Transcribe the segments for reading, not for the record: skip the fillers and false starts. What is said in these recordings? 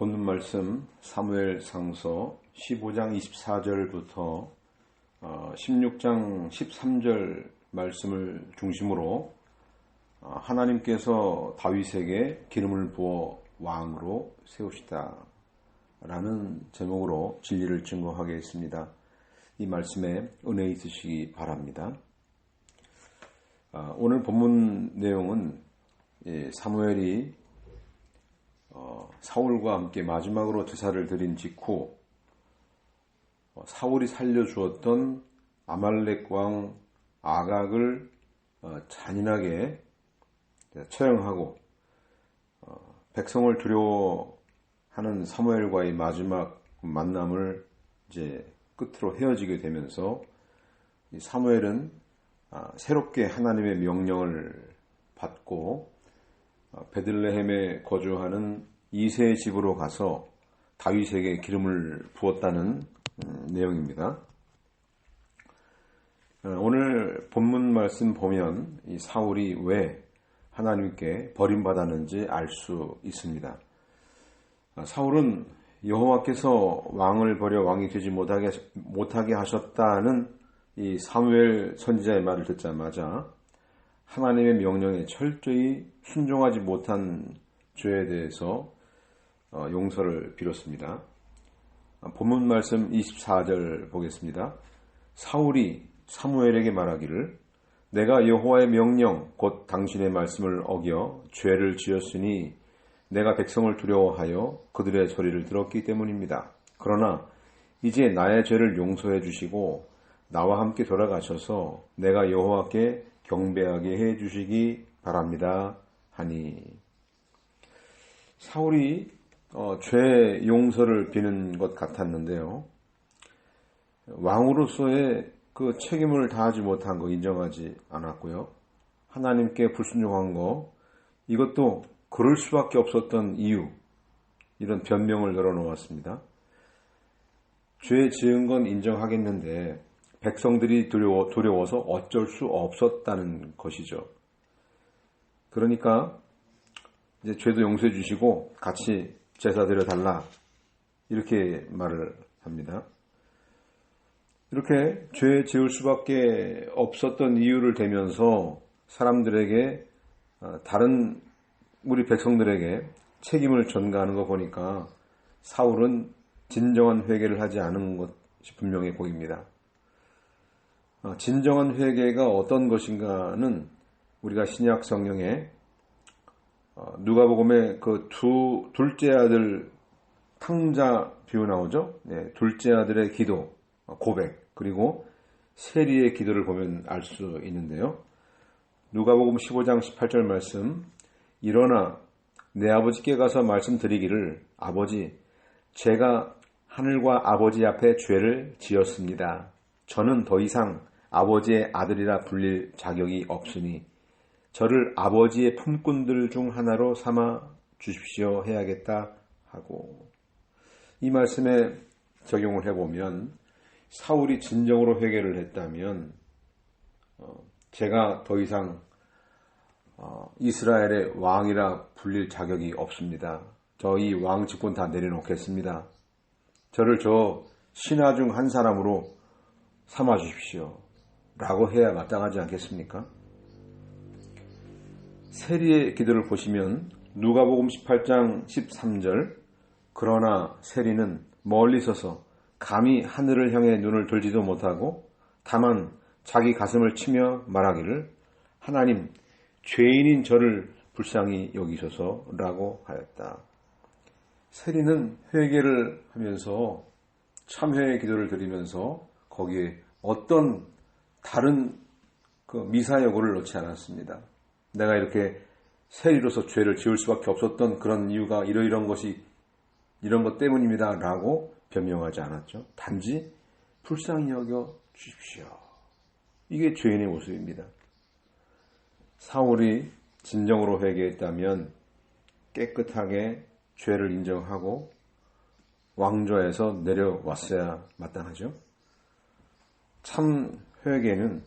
본문 말씀 사무엘상서 15장 24절부터 16장 13절 말씀을 중심으로 하나님께서 다윗에게 기름을 부어 왕으로 세우시다 라는 제목으로 진리를 증거하겠습니다. 이 말씀에 은혜 있으시기 바랍니다. 오늘 본문 내용은 사무엘이 사울과 함께 마지막으로 제사를 드린 직후 사울이 살려주었던 아말렉 왕 아각을 잔인하게 처형하고 백성을 두려워하는 사무엘과의 마지막 만남을 이제 끝으로 헤어지게 되면서 사무엘은 새롭게 하나님의 명령을 받고 베들레헴에 거주하는 이새의 집으로 가서 다윗에게 기름을 부었다는 내용입니다. 오늘 본문 말씀 보면 이 사울이 왜 하나님께 버림받았는지 알 수 있습니다. 사울은 여호와께서 왕을 버려 왕이 되지 못하게 하셨다는 이 사무엘 선지자의 말을 듣자마자 하나님의 명령에 철저히 순종하지 못한 죄에 대해서 용서를 빌었습니다. 본문 말씀 24절 보겠습니다. 사울이 사무엘에게 말하기를 내가 여호와의 명령 곧 당신의 말씀을 어겨 죄를 지었으니 내가 백성을 두려워하여 그들의 소리를 들었기 때문입니다. 그러나 이제 나의 죄를 용서해 주시고 나와 함께 돌아가셔서 내가 여호와께 경배하게 해 주시기 바랍니다 하니 사울이 죄 용서를 비는 것 같았는데요. 왕으로서의 그 책임을 다하지 못한 거 인정하지 않았고요. 하나님께 불순종한 거 이것도 그럴 수밖에 없었던 이유 이런 변명을 늘어놓았습니다. 죄 지은 건 인정하겠는데 백성들이 두려워서 어쩔 수 없었다는 것이죠. 그러니까 이제 죄도 용서해 주시고 같이 제사 드려달라 이렇게 말을 합니다. 이렇게 죄 지을 수밖에 없었던 이유를 대면서 사람들에게 다른 우리 백성들에게 책임을 전가하는 거 보니까 사울은 진정한 회개를 하지 않은 것이 분명해 보입니다. 진정한 회개가 어떤 것인가는 우리가 신약 성경에 누가복음에 그 둘째 아들 탕자 비유 나오죠. 네, 둘째 아들의 기도, 고백, 그리고 세리의 기도를 보면 알 수 있는데요. 누가복음 15장 18절 말씀 일어나 내 아버지께 가서 말씀드리기를 아버지 제가 하늘과 아버지 앞에 죄를 지었습니다. 저는 더 이상 아버지의 아들이라 불릴 자격이 없으니 저를 아버지의 품꾼들 중 하나로 삼아 주십시오 해야겠다 하고 이 말씀에 적용을 해보면 사울이 진정으로 회개를 했다면 제가 더 이상 이스라엘의 왕이라 불릴 자격이 없습니다. 저 이 왕 직분 다 내려놓겠습니다. 저를 저 신하 중 한 사람으로 삼아 주십시오 라고 해야 마땅하지 않겠습니까? 세리의 기도를 보시면 누가복음 18장 13절 그러나 세리는 멀리 서서 감히 하늘을 향해 눈을 들지도 못하고 다만 자기 가슴을 치며 말하기를 하나님 죄인인 저를 불쌍히 여기소서라고 하였다. 세리는 회개를 하면서 참회의 기도를 드리면서 거기에 어떤 다른 그 미사여구를 넣지 않았습니다. 내가 이렇게 세리로서 죄를 지을 수밖에 없었던 그런 이유가 이러이러한 것이 이런 것 때문입니다 라고 변명하지 않았죠. 단지 불쌍히 여겨 주십시오. 이게 죄인의 모습입니다. 사울이 진정으로 회개했다면 깨끗하게 죄를 인정하고 왕좌에서 내려왔어야 마땅하죠. 참 회개는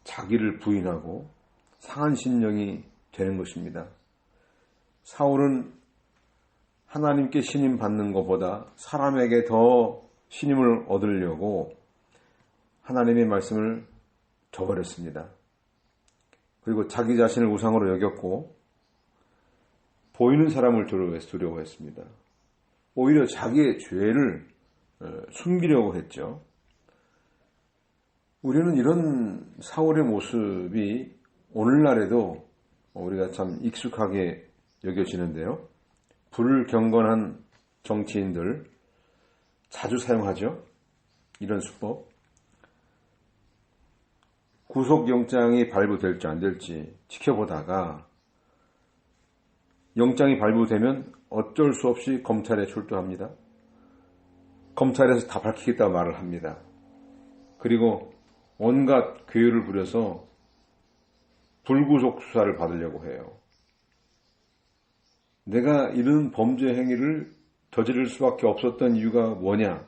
자기를 부인하고 상한 심령이 되는 것입니다. 사울은 하나님께 신임 받는 것보다 사람에게 더 신임을 얻으려고 하나님의 말씀을 저버렸습니다. 그리고 자기 자신을 우상으로 여겼고 보이는 사람을 두려워했습니다. 오히려 자기의 죄를 숨기려고 했죠. 우리는 이런 사울의 모습이 오늘날에도 우리가 참 익숙하게 여겨지는데요. 불경건한 정치인들 자주 사용하죠. 이런 수법. 구속영장이 발부될지 안 될지 지켜보다가 영장이 발부되면 어쩔 수 없이 검찰에 출두합니다. 검찰에서 다 밝히겠다고 말을 합니다. 그리고 온갖 괴유를 부려서 불구속 수사를 받으려고 해요. 내가 이런 범죄 행위를 저지를 수밖에 없었던 이유가 뭐냐?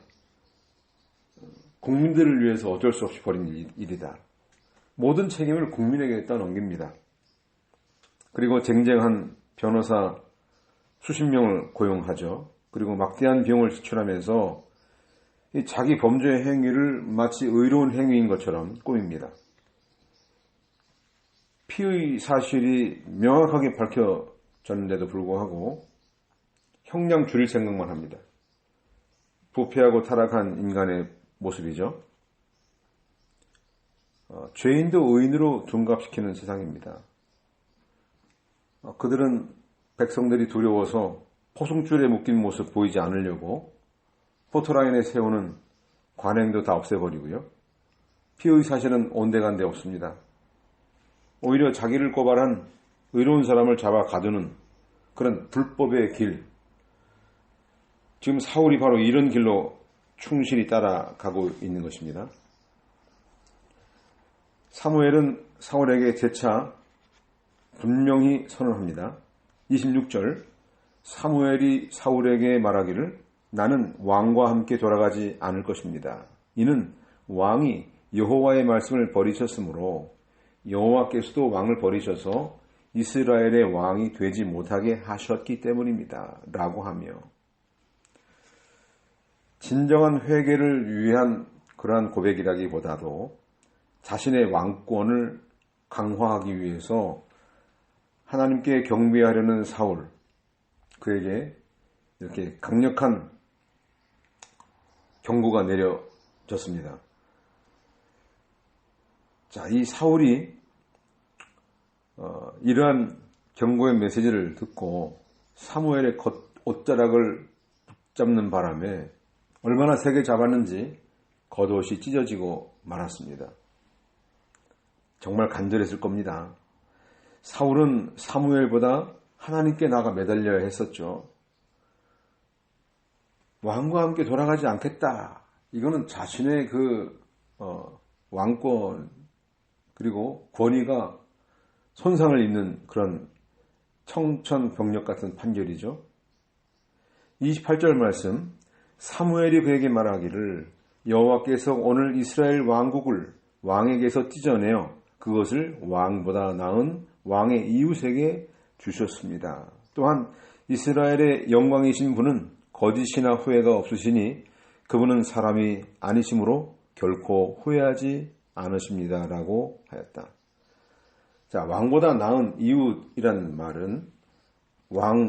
국민들을 위해서 어쩔 수 없이 벌인 일이다. 모든 책임을 국민에게 떠넘깁니다. 그리고 쟁쟁한 변호사 수십 명을 고용하죠. 그리고 막대한 비용을 지출하면서 자기 범죄 행위를 마치 의로운 행위인 것처럼 꾸밉니다. 피의 사실이 명확하게 밝혀졌는데도 불구하고 형량 줄일 생각만 합니다. 부패하고 타락한 인간의 모습이죠. 죄인도 의인으로 둔갑시키는 세상입니다. 그들은 백성들이 두려워서 포승줄에 묶인 모습 보이지 않으려고 포토라인에 세우는 관행도 다 없애버리고요. 피의 사실은 온데간데 없습니다. 오히려 자기를 고발한 의로운 사람을 잡아 가두는 그런 불법의 길. 지금 사울이 바로 이런 길로 충실히 따라가고 있는 것입니다. 사무엘은 사울에게 재차 분명히 선언합니다. 26절 사무엘이 사울에게 말하기를 나는 왕과 함께 돌아가지 않을 것입니다. 이는 왕이 여호와의 말씀을 버리셨으므로 여호와께서도 왕을 버리셔서 이스라엘의 왕이 되지 못하게 하셨기 때문입니다. 라고 하며 진정한 회개를 위한 그러한 고백이라기보다도 자신의 왕권을 강화하기 위해서 하나님께 경배하려는 사울, 그에게 이렇게 강력한 경고가 내려졌습니다. 자, 이 사울이 이러한 경고의 메시지를 듣고 사무엘의 옷자락을 붙잡는 바람에 얼마나 세게 잡았는지 겉옷이 찢어지고 말았습니다. 정말 간절했을 겁니다. 사울은 사무엘보다 하나님께 나가 매달려야 했었죠. 왕과 함께 돌아가지 않겠다. 이거는 자신의 왕권 그리고 권위가 손상을 입는 그런 청천벽력 같은 판결이죠. 28절 말씀 사무엘이 그에게 말하기를 여호와께서 오늘 이스라엘 왕국을 왕에게서 찢어내어 그것을 왕보다 나은 왕의 이웃에게 주셨습니다. 또한 이스라엘의 영광이신 분은 거짓이나 후회가 없으시니 그분은 사람이 아니시므로 결코 후회하지 않으십니다. 라고 하였다. 자, 왕보다 나은 이웃이란 말은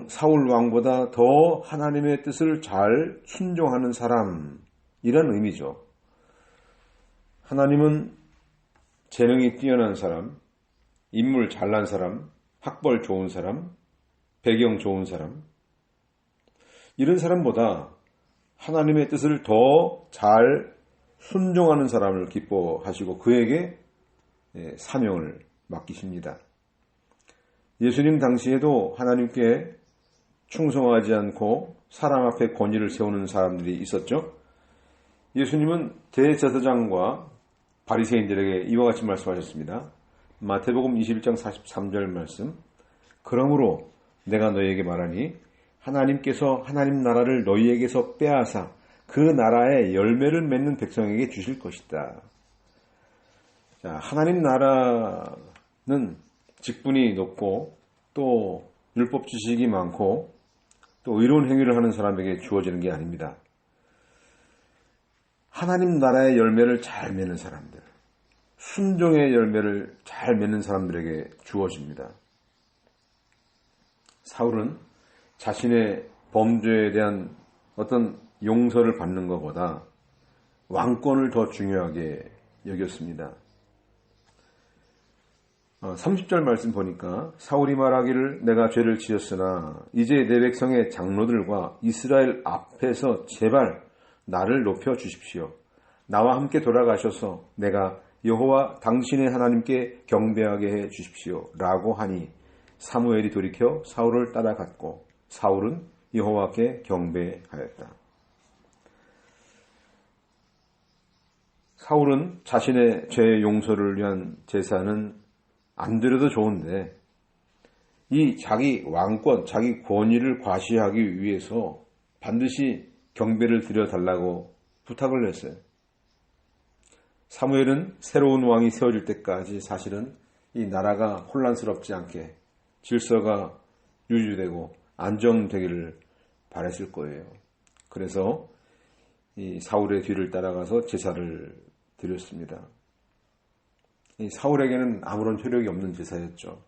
사울 왕보다 더 하나님의 뜻을 잘 순종하는 사람, 이런 의미죠. 하나님은 재능이 뛰어난 사람, 인물 잘난 사람, 학벌 좋은 사람, 배경 좋은 사람, 이런 사람보다 하나님의 뜻을 더 잘 순종하는 사람을 기뻐하시고 그에게 사명을 맡기십니다. 예수님 당시에도 하나님께 충성하지 않고 사람 앞에 권위를 세우는 사람들이 있었죠. 예수님은 대제사장과 바리새인들에게 이와 같이 말씀하셨습니다. 마태복음 21장 43절 말씀 그러므로 내가 너희에게 말하니 하나님께서 하나님 나라를 너희에게서 빼앗아 그 나라의 열매를 맺는 백성에게 주실 것이다. 자, 하나님 나라는 직분이 높고 또 율법 지식이 많고 또 의로운 행위를 하는 사람에게 주어지는 게 아닙니다. 하나님 나라의 열매를 잘 맺는 사람들, 순종의 열매를 잘 맺는 사람들에게 주어집니다. 사울은 자신의 범죄에 대한 어떤 용서를 받는 것보다 왕권을 더 중요하게 여겼습니다. 30절 말씀 보니까 사울이 말하기를 내가 죄를 지었으나 이제 내 백성의 장로들과 이스라엘 앞에서 제발 나를 높여 주십시오. 나와 함께 돌아가셔서 내가 여호와 당신의 하나님께 경배하게 해 주십시오. 라고 하니 사무엘이 돌이켜 사울을 따라갔고 사울은 여호와께 경배하였다. 사울은 자신의 죄 용서를 위한 제사는 안 드려도 좋은데 이 자기 왕권, 자기 권위를 과시하기 위해서 반드시 경배를 드려달라고 부탁을 했어요. 사무엘은 새로운 왕이 세워질 때까지 사실은 이 나라가 혼란스럽지 않게 질서가 유지되고 안정되기를 바랬을 거예요. 그래서 이 사울의 뒤를 따라가서 제사를 드렸습니다. 이 사울에게는 아무런 효력이 없는 제사였죠.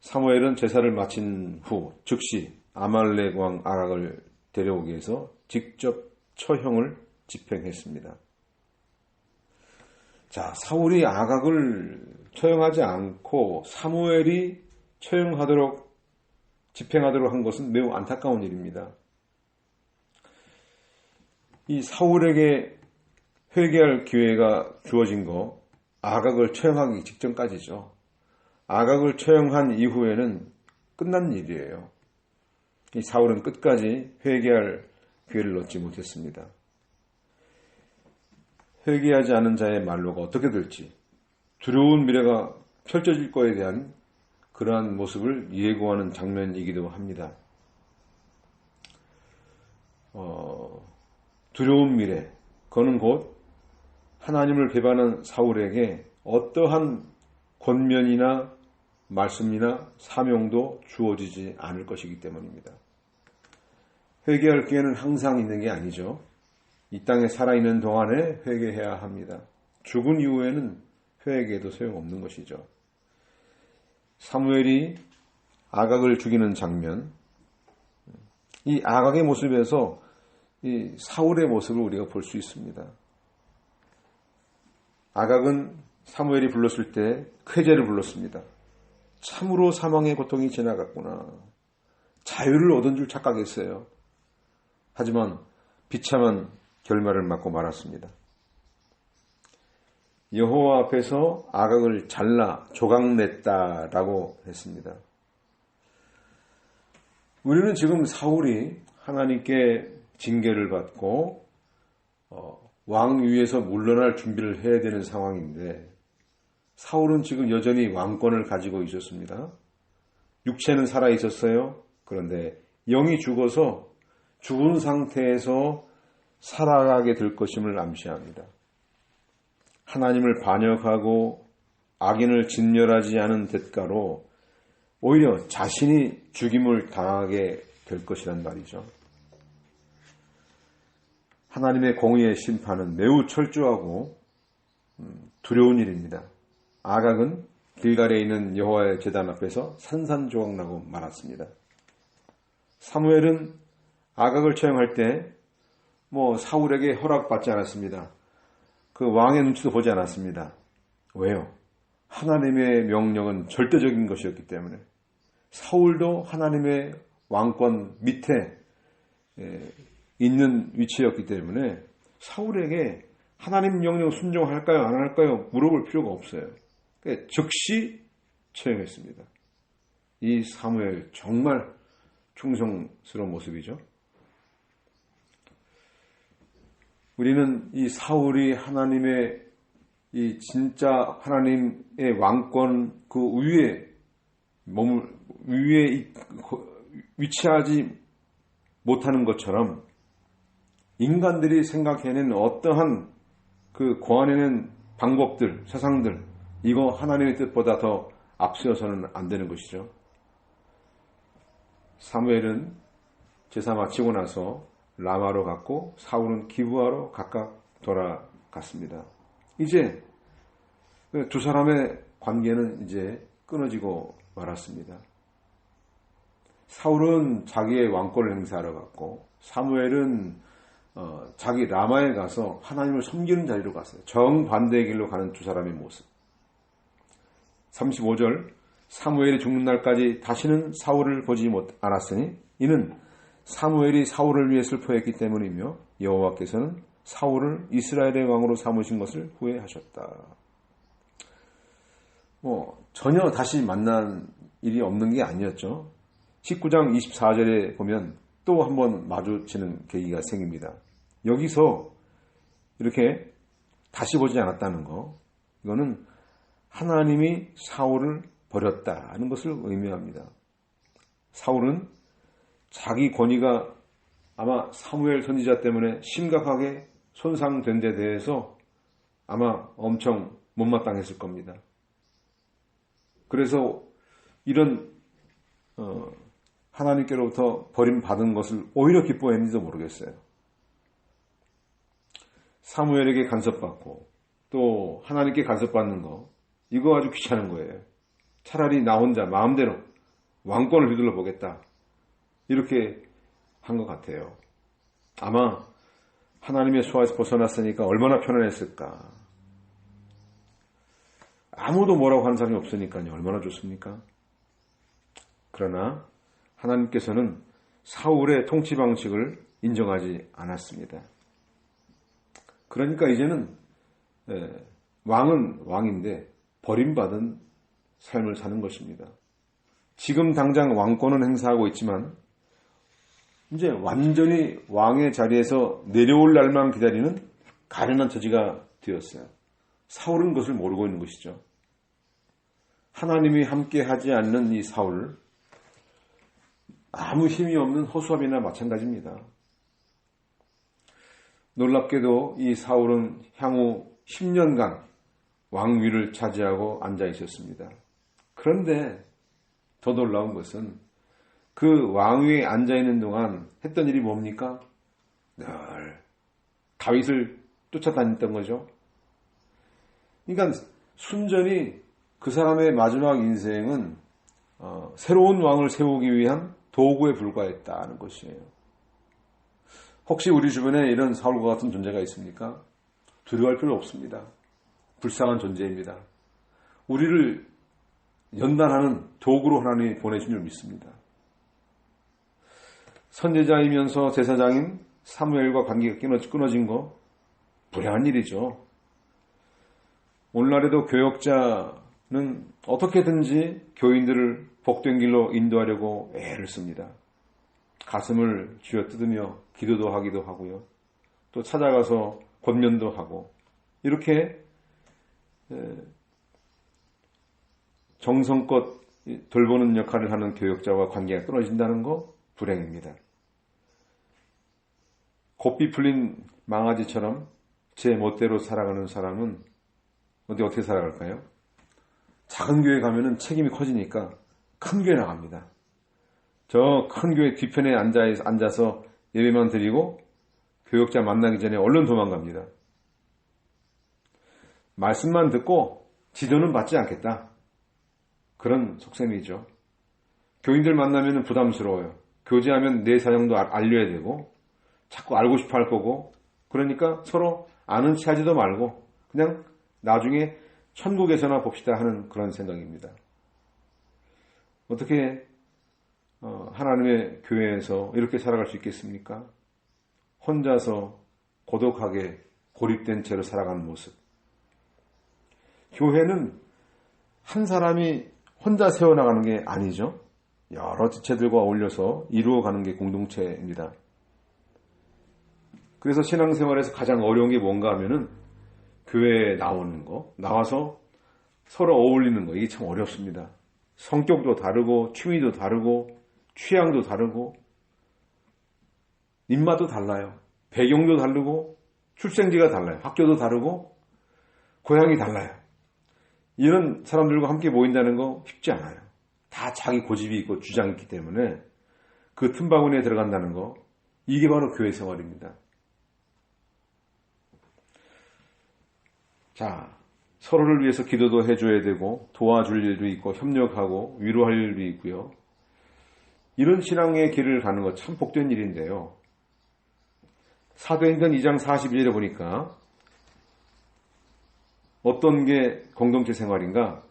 사무엘은 제사를 마친 후 즉시 아말렉 왕 아각을 데려오기 위해서 직접 처형을 집행했습니다. 자, 사울이 아각을 처형하지 않고 사무엘이 집행하도록 한 것은 매우 안타까운 일입니다. 이 사울에게 회개할 기회가 주어진 거 아각을 처형하기 직전까지죠. 아각을 처형한 이후에는 끝난 일이에요. 이 사울은 끝까지 회개할 기회를 얻지 못했습니다. 회개하지 않은 자의 말로가 어떻게 될지 두려운 미래가 펼쳐질 거에 대한 그러한 모습을 예고하는 장면이기도 합니다. 두려운 미래, 그거는 곧 하나님을 배반한 사울에게 어떠한 권면이나 말씀이나 사명도 주어지지 않을 것이기 때문입니다. 회개할 기회는 항상 있는 게 아니죠. 이 땅에 살아있는 동안에 회개해야 합니다. 죽은 이후에는 회개해도 소용없는 것이죠. 사무엘이 아각을 죽이는 장면, 이 아각의 모습에서 이 사울의 모습을 우리가 볼 수 있습니다. 아각은 사무엘이 불렀을 때 쾌제를 불렀습니다. 참으로 사망의 고통이 지나갔구나. 자유를 얻은 줄 착각했어요. 하지만 비참한 결말을 맞고 말았습니다. 여호와 앞에서 아각을 잘라 조각냈다라고 했습니다. 우리는 지금 사울이 하나님께 징계를 받고 왕 위에서 물러날 준비를 해야 되는 상황인데 사울은 지금 여전히 왕권을 가지고 있었습니다. 육체는 살아 있었어요. 그런데 영이 죽어서 죽은 상태에서 살아가게 될 것임을 암시합니다. 하나님을 반역하고 악인을 진멸하지 않은 대가로 오히려 자신이 죽임을 당하게 될 것이란 말이죠. 하나님의 공의의 심판은 매우 철저하고 두려운 일입니다. 아각은 길갈에 있는 여호와의 제단 앞에서 산산조각나고 말았습니다. 사무엘은 아각을 처형할 때 사울에게 허락받지 않았습니다. 그 왕의 눈치도 보지 않았습니다. 왜요? 하나님의 명령은 절대적인 것이었기 때문에 사울도 하나님의 왕권 밑에 있는 위치였기 때문에 사울에게 하나님 명령 순종할까요? 안 할까요? 물어볼 필요가 없어요. 즉시 처형했습니다. 이 사무엘 정말 충성스러운 모습이죠. 우리는 이 사울이 하나님의 이 진짜 하나님의 왕권 그 위에 위치하지 못하는 것처럼 인간들이 생각해낸 어떠한 그 고안해낸 방법들, 세상들, 이거 하나님의 뜻보다 더 앞세워서는 안 되는 것이죠. 사무엘은 제사 마치고 나서 라마로 갔고 사울은 기브아로 각각 돌아갔습니다. 이제 두 사람의 관계는 이제 끊어지고 말았습니다. 사울은 자기의 왕권을 행사하러 갔고 사무엘은 자기 라마에 가서 하나님을 섬기는 자리로 갔어요. 정반대의 길로 가는 두 사람의 모습. 35절 사무엘이 죽는 날까지 다시는 사울을 보지 않았으니 이는 사무엘이 사울을 위해 슬퍼했기 때문이며 여호와께서는 사울을 이스라엘의 왕으로 삼으신 것을 후회하셨다. 전혀 다시 만난 일이 없는 게 아니었죠. 19장 24절에 보면 또 한 번 마주치는 계기가 생깁니다. 여기서 이렇게 다시 보지 않았다는 거, 이거는 하나님이 사울을 버렸다는 것을 의미합니다. 사울은 자기 권위가 아마 사무엘 선지자 때문에 심각하게 손상된 데 대해서 아마 엄청 못마땅했을 겁니다. 그래서 이런 하나님께로부터 버림받은 것을 오히려 기뻐했는지도 모르겠어요. 사무엘에게 간섭받고 또 하나님께 간섭받는 거, 이거 아주 귀찮은 거예요. 차라리 나 혼자 마음대로 왕권을 휘둘러 보겠다, 이렇게 한 것 같아요. 아마 하나님의 수하에서 벗어났으니까 얼마나 편안했을까. 아무도 뭐라고 하는 사람이 없으니까요. 얼마나 좋습니까? 그러나 하나님께서는 사울의 통치 방식을 인정하지 않았습니다. 그러니까 이제는 왕은 왕인데 버림받은 삶을 사는 것입니다. 지금 당장 왕권은 행사하고 있지만 이제 완전히 왕의 자리에서 내려올 날만 기다리는 가련한 처지가 되었어요. 사울은 그것을 모르고 있는 것이죠. 하나님이 함께 하지 않는 이 사울, 아무 힘이 없는 허수아비나 마찬가지입니다. 놀랍게도 이 사울은 향후 10년간 왕위를 차지하고 앉아 있었습니다. 그런데 더 놀라운 것은 그 왕위에 앉아 있는 동안 했던 일이 뭡니까? 늘 다윗을 쫓아다녔던 거죠. 그러니까 순전히 그 사람의 마지막 인생은 새로운 왕을 세우기 위한 도구에 불과했다는 것이에요. 혹시 우리 주변에 이런 사울과 같은 존재가 있습니까? 두려워할 필요 없습니다. 불쌍한 존재입니다. 우리를 연단하는 도구로 하나님이 보내신 줄 믿습니다. 선지자이면서 제사장인 사무엘과 관계가 끊어진 거 불행한 일이죠. 오늘날에도 교역자는 어떻게든지 교인들을 복된 길로 인도하려고 애를 씁니다. 가슴을 쥐어뜯으며 기도도 하기도 하고요. 또 찾아가서 권면도 하고, 이렇게 정성껏 돌보는 역할을 하는 교역자와 관계가 끊어진다는 거 불행입니다. 곱비 풀린 망아지처럼 제 멋대로 살아가는 사람은 어떻게 살아갈까요? 작은 교회 가면은 책임이 커지니까 큰 교회 나갑니다. 저 큰 교회 뒤편에 앉아서 예배만 드리고 교역자 만나기 전에 얼른 도망갑니다. 말씀만 듣고 지도는 받지 않겠다, 그런 속셈이죠. 교인들 만나면 부담스러워요. 교제하면 내 사정도 알려야 되고 자꾸 알고 싶어 할 거고, 그러니까 서로 아는 체 하지도 말고 그냥 나중에 천국에서나 봅시다 하는 그런 생각입니다. 어떻게 하나님의 교회에서 이렇게 살아갈 수 있겠습니까? 혼자서 고독하게 고립된 채로 살아가는 모습. 교회는 한 사람이 혼자 세워나가는 게 아니죠. 여러 지체들과 어울려서 이루어가는 게 공동체입니다. 그래서 신앙생활에서 가장 어려운 게 뭔가 하면은 교회에 나오는 거, 나와서 서로 어울리는 거, 이게 참 어렵습니다. 성격도 다르고 취미도 다르고 취향도 다르고 입맛도 달라요. 배경도 다르고 출생지가 달라요. 학교도 다르고 고향이 달라요. 이런 사람들과 함께 모인다는 거 쉽지 않아요. 다 자기 고집이 있고 주장이 있기 때문에 그 틈바구니에 들어간다는 거, 이게 바로 교회 생활입니다. 자, 서로를 위해서 기도도 해줘야 되고 도와줄 일도 있고 협력하고 위로할 일도 있고요. 이런 신앙의 길을 가는 것 참 복된 일인데요. 사도행전 2장 41절에 보니까 어떤 게 공동체 생활인가?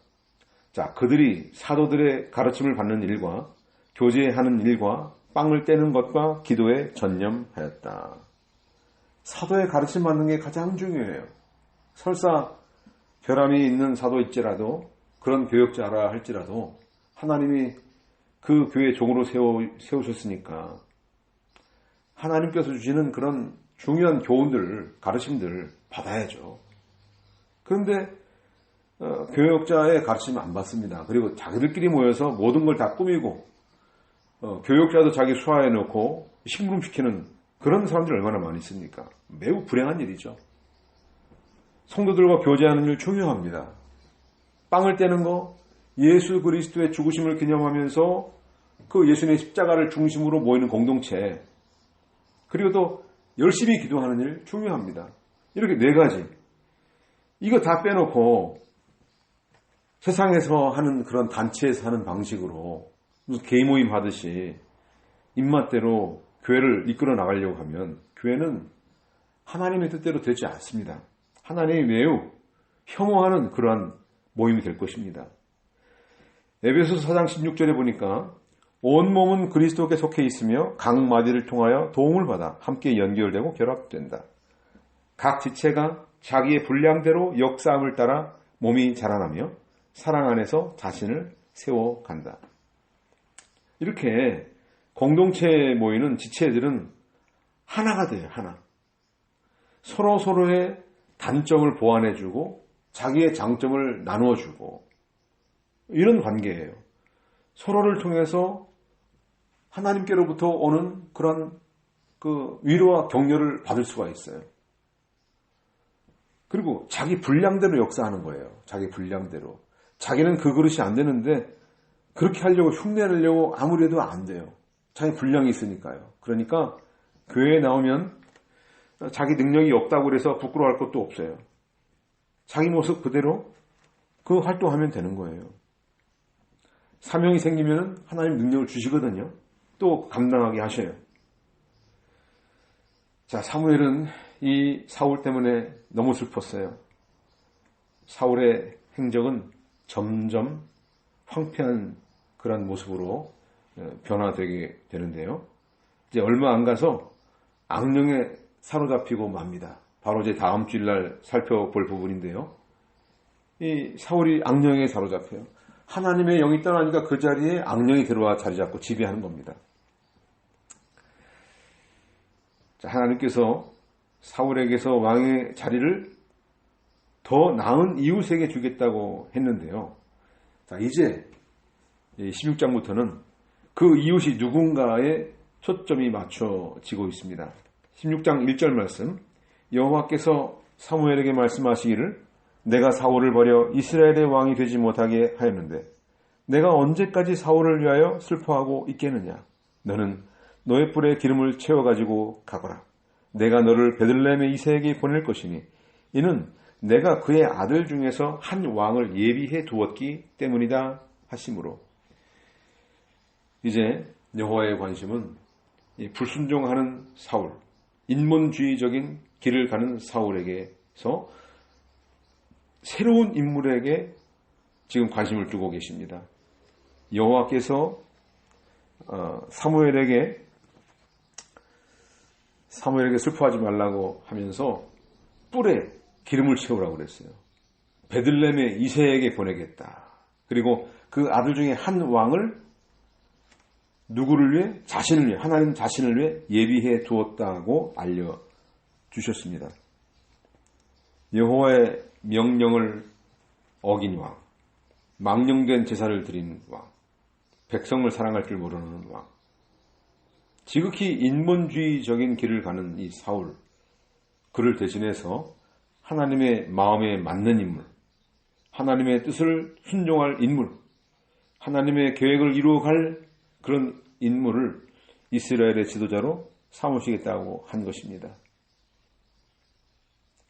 자, 그들이 사도들의 가르침을 받는 일과 교제하는 일과 빵을 떼는 것과 기도에 전념하였다. 사도의 가르침 받는 게 가장 중요해요. 설사 결함이 있는 사도일지라도 그런 교역자라 할지라도 하나님이 그 교회 종으로 세우셨으니까 하나님께서 주시는 그런 중요한 교훈들, 가르침들 받아야죠. 그런데 교역자의 가르침을 안 받습니다. 그리고 자기들끼리 모여서 모든 걸 다 꾸미고 교역자도 자기 수하해놓고 심부름시키는 그런 사람들이 얼마나 많이 있습니까? 매우 불행한 일이죠. 성도들과 교제하는 일 중요합니다. 빵을 떼는 거, 예수 그리스도의 죽으심을 기념하면서 그 예수님의 십자가를 중심으로 모이는 공동체, 그리고 또 열심히 기도하는 일 중요합니다. 이렇게 네 가지. 이거 다 빼놓고 세상에서 하는 그런 단체에서 하는 방식으로 무슨 개인 모임 하듯이 입맛대로 교회를 이끌어 나가려고 하면 교회는 하나님의 뜻대로 되지 않습니다. 하나님이 매우 혐오하는 그러한 모임이 될 것입니다. 에베소서 4장 16절에 보니까 온몸은 그리스도께 속해 있으며 각 마디를 통하여 도움을 받아 함께 연결되고 결합된다. 각 지체가 자기의 분량대로 역사함을 따라 몸이 자라나며 사랑 안에서 자신을 세워간다. 이렇게 공동체에 모이는 지체들은 하나가 돼요. 하나. 서로서로의 단점을 보완해주고 자기의 장점을 나누어주고 이런 관계예요. 서로를 통해서 하나님께로부터 오는 그런 그 위로와 격려를 받을 수가 있어요. 그리고 자기 분량대로 역사하는 거예요. 자기 분량대로. 자기는 그 그릇이 안 되는데 그렇게 하려고 흉내내려고 아무리 해도 안 돼요. 자기 분량이 있으니까요. 그러니까 교회에 나오면 자기 능력이 없다고 그래서 부끄러워할 것도 없어요. 자기 모습 그대로 그 활동하면 되는 거예요. 사명이 생기면 하나님 능력을 주시거든요. 또 감당하게 하셔요. 자, 사무엘은 이 사울 때문에 너무 슬펐어요. 사울의 행적은 점점 황폐한 그런 모습으로 변화되게 되는데요. 이제 얼마 안 가서 악령에 사로잡히고 맙니다. 바로 이제 다음 주일날 살펴볼 부분인데요. 이 사울이 악령에 사로잡혀요. 하나님의 영이 떠나니까 그 자리에 악령이 들어와 자리 잡고 지배하는 겁니다. 자, 하나님께서 사울에게서 왕의 자리를 더 나은 이웃에게 주겠다고 했는데요. 자, 이제 16장부터는 그 이웃이 누군가에 초점이 맞춰지고 있습니다. 16장 1절 말씀, 여호와께서 사무엘에게 말씀하시기를 내가 사울을 버려 이스라엘의 왕이 되지 못하게 하였는데 내가 언제까지 사울을 위하여 슬퍼하고 있겠느냐. 너는 너의 뿔에 기름을 채워가지고 가거라. 내가 너를 베들레헴의 이새에게 보낼 것이니 이는 내가 그의 아들 중에서 한 왕을 예비해 두었기 때문이다 하심으로. 이제 여호와의 관심은 불순종하는 사울, 인본주의적인 길을 가는 사울에게서 새로운 인물에게 지금 관심을 두고 계십니다. 여호와께서 사무엘에게 슬퍼하지 말라고 하면서 뿔에 기름을 채우라고 그랬어요. 베들레헴의 이새에게 보내겠다. 그리고 그 아들 중에 한 왕을 누구를 위해? 자신을 위해, 하나님 자신을 위해 예비해 두었다고 알려주셨습니다. 여호와의 명령을 어긴 왕, 망령된 제사를 드린 왕, 백성을 사랑할 줄 모르는 왕, 지극히 인본주의적인 길을 가는 이 사울, 그를 대신해서 하나님의 마음에 맞는 인물, 하나님의 뜻을 순종할 인물, 하나님의 계획을 이루어갈 그런 인물을 이스라엘의 지도자로 삼으시겠다고 한 것입니다.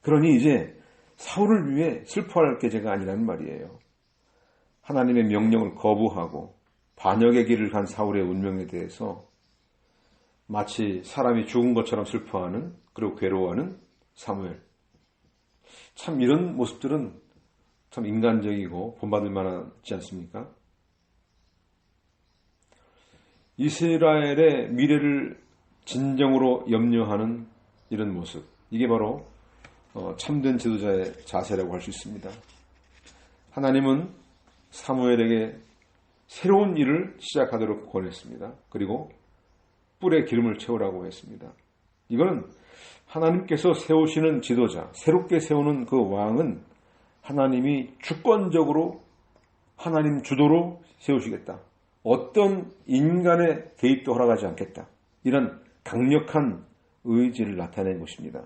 그러니 이제 사울을 위해 슬퍼할 계제가 아니라는 말이에요. 하나님의 명령을 거부하고 반역의 길을 간 사울의 운명에 대해서 마치 사람이 죽은 것처럼 슬퍼하는, 그리고 괴로워하는 사무엘. 참 이런 모습들은 참 인간적이고 본받을 만하지 않습니까? 이스라엘의 미래를 진정으로 염려하는 이런 모습, 이게 바로 참된 지도자의 자세라고 할 수 있습니다. 하나님은 사무엘에게 새로운 일을 시작하도록 권했습니다. 그리고 뿔에 기름을 채우라고 했습니다. 이거는 하나님께서 세우시는 지도자, 새롭게 세우는 그 왕은 하나님이 주권적으로 하나님 주도로 세우시겠다. 어떤 인간의 개입도 허락하지 않겠다. 이런 강력한 의지를 나타낸 것입니다.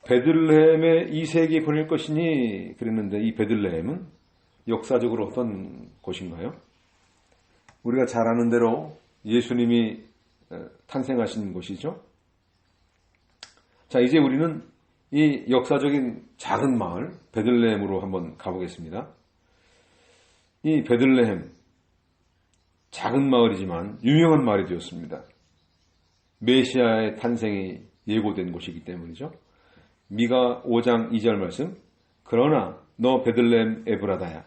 베들레헴에 이세에게 보낼 것이니 그랬는데, 이 베들레헴은 역사적으로 어떤 곳인가요? 우리가 잘 아는 대로 예수님이 탄생하신 곳이죠. 자, 이제 우리는 이 역사적인 작은 마을 베들레헴으로 한번 가보겠습니다. 이 베들레헴, 작은 마을이지만 유명한 마을이 되었습니다. 메시아의 탄생이 예고된 곳이기 때문이죠. 미가 5장 2절 말씀, 그러나 너 베들레헴 에브라다야,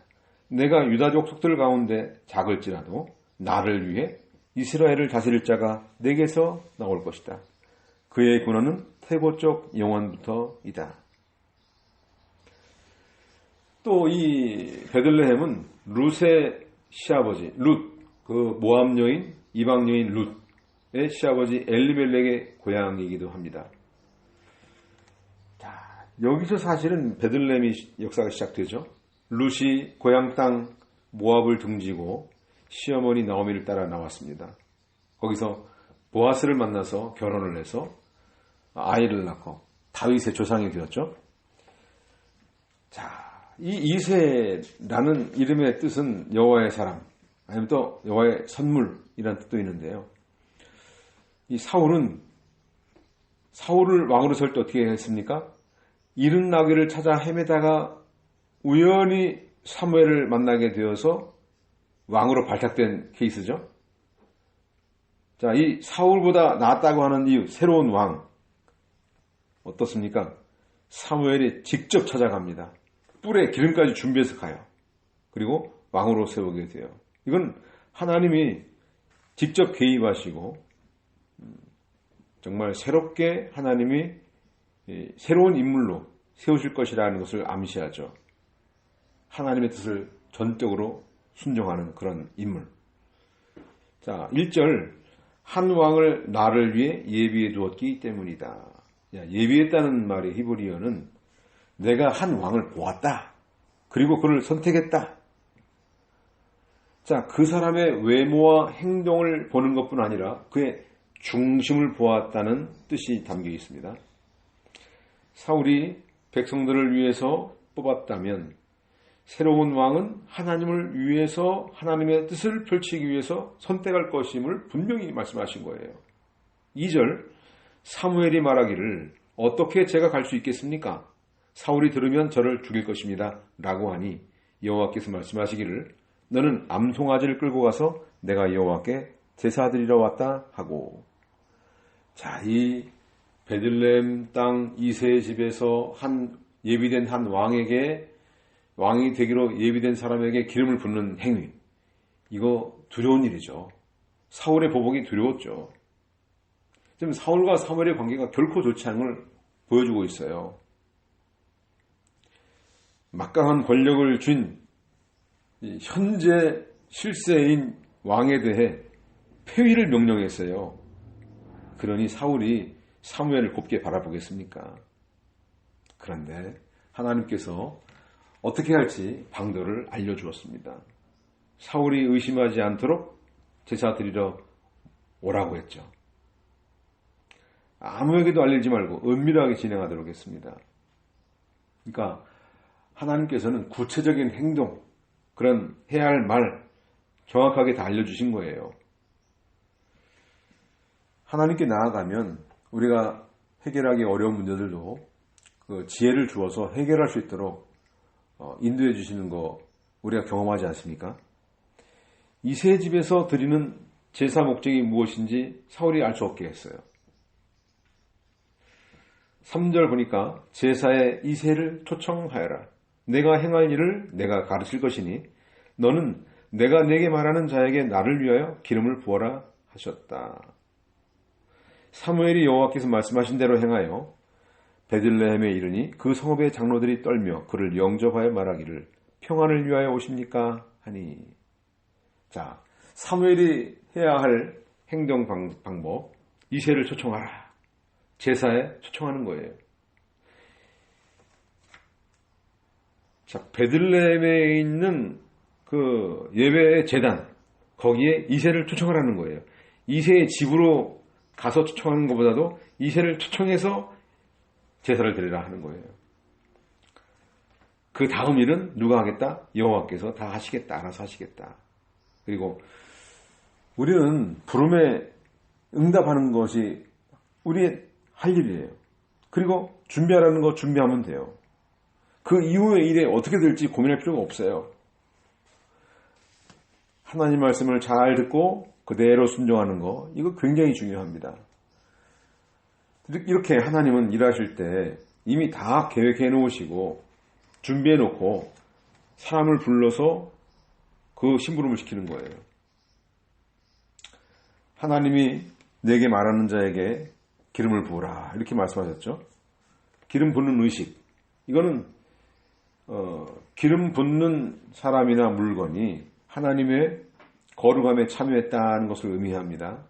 내가 유다 족속들 가운데 작을지라도 나를 위해 이스라엘을 다스릴 자가 내게서 나올 것이다. 그의 군원은 태고 쪽 영원부터이다. 또 이 베들레헴은 룻의 시아버지, 그 모압 여인, 이방 여인 룻의 시아버지 엘리멜렉의 고향이기도 합니다. 자, 여기서 사실은 베들레헴이 역사가 시작되죠. 룻이 고향 땅 모압을 등지고 시어머니 나오미를 따라 나왔습니다. 거기서 보아스를 만나서 결혼을 해서 아이를 낳고 다윗의 조상이 되었죠. 자, 이 이세라는 이름의 뜻은 여호와의 사람, 아니면 또 여호와의 선물이라는 뜻도 있는데요. 이 사울을 왕으로 설 때 어떻게 했습니까? 이른 나귀를 찾아 헤매다가 우연히 사무엘을 만나게 되어서 왕으로 발탁된 케이스죠. 자, 이 사울보다 낫다고 하는 이유, 새로운 왕 어떻습니까? 사무엘이 직접 찾아갑니다. 뿔에 기름까지 준비해서 가요. 그리고 왕으로 세우게 돼요. 이건 하나님이 직접 개입하시고 정말 새롭게 하나님이 새로운 인물로 세우실 것이라는 것을 암시하죠. 하나님의 뜻을 전적으로 순종하는 그런 인물. 자, 1절, 한 왕을 나를 위해 예비해 두었기 때문이다. 예비했다는 말의 히브리어는 내가 한 왕을 보았다. 그리고 그를 선택했다. 자, 그 사람의 외모와 행동을 보는 것뿐 아니라 그의 중심을 보았다는 뜻이 담겨 있습니다. 사울이 백성들을 위해서 뽑았다면 새로운 왕은 하나님을 위해서 하나님의 뜻을 펼치기 위해서 선택할 것임을 분명히 말씀하신 거예요. 2절, 사무엘이 말하기를 어떻게 제가 갈 수 있겠습니까? 사울이 들으면 저를 죽일 것입니다. 라고 하니 여호와께서 말씀하시기를 너는 암송아지를 끌고 가서 내가 여호와께 제사드리러 왔다 하고. 자, 이 베들레헴 땅 이새의 집에서 예비된 한 왕에게, 왕이 되기로 예비된 사람에게 기름을 붓는 행위, 이거 두려운 일이죠. 사울의 보복이 두려웠죠. 지금 사울과 사무엘의 관계가 결코 좋지 않은 걸 보여주고 있어요. 막강한 권력을 쥔 현재 실세인 왕에 대해 폐위를 명령했어요. 그러니 사울이 사무엘을 곱게 바라보겠습니까? 그런데 하나님께서 어떻게 할지 방도를 알려주었습니다. 사울이 의심하지 않도록 제사 드리러 오라고 했죠. 아무에게도 알리지 말고 은밀하게 진행하도록 했습니다. 그러니까 하나님께서는 구체적인 행동, 그런 해야 할 말 정확하게 다 알려주신 거예요. 하나님께 나아가면 우리가 해결하기 어려운 문제들도 그 지혜를 주어서 해결할 수 있도록 인도해 주시는 거 우리가 경험하지 않습니까? 이세 집에서 드리는 제사 목적이 무엇인지 사울이 알 수 없게 했어요. 3절 보니까 제사에 이세를 초청하여라. 내가 행할 일을 내가 가르칠 것이니 너는 내가 내게 말하는 자에게 나를 위하여 기름을 부어라 하셨다. 사무엘이 여호와께서 말씀하신 대로 행하여 베들레헴에 이르니 그 성읍의 장로들이 떨며 그를 영접하여 말하기를 평안을 위하여 오십니까 하니. 자, 사무엘이 해야 할 행동 방법, 이세를 초청하라. 제사에 초청하는 거예요. 자, 베들레헴에 있는 그 예배의 제단, 거기에 이세를 초청하라는 거예요. 이세의 집으로 가서 초청하는 것보다도 이세를 초청해서 제사를 드리라 하는 거예요. 그 다음 일은 누가 하겠다? 여호와께서 다 하시겠다. 알아서 하시겠다. 그리고 우리는 부름에 응답하는 것이 우리의 할 일이에요. 그리고 준비하라는 거 준비하면 돼요. 그 이후의 일에 어떻게 될지 고민할 필요가 없어요. 하나님 말씀을 잘 듣고 그대로 순종하는 거, 이거 굉장히 중요합니다. 이렇게 하나님은 일하실 때 이미 다 계획해 놓으시고 준비해 놓고 사람을 불러서 그 심부름을 시키는 거예요. 하나님이 내게 말하는 자에게 기름을 부으라 이렇게 말씀하셨죠. 기름 붓는 의식, 이거는 기름 붓는 사람이나 물건이 하나님의 거룩함에 참여했다는 것을 의미합니다.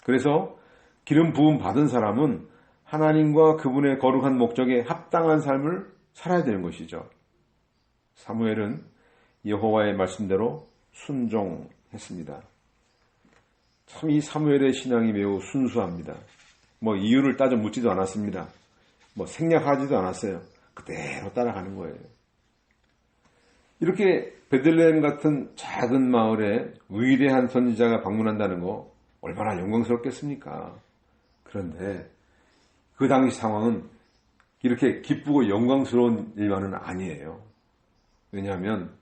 그래서 기름 부음 받은 사람은 하나님과 그분의 거룩한 목적에 합당한 삶을 살아야 되는 것이죠. 사무엘은 여호와의 말씀대로 순종했습니다. 참 이 사무엘의 신앙이 매우 순수합니다. 이유를 따져 묻지도 않았습니다. 생략하지도 않았어요. 그대로 따라가는 거예요. 이렇게 베들레헴 같은 작은 마을에 위대한 선지자가 방문한다는 거 얼마나 영광스럽겠습니까? 그런데 그 당시 상황은 이렇게 기쁘고 영광스러운 일만은 아니에요. 왜냐하면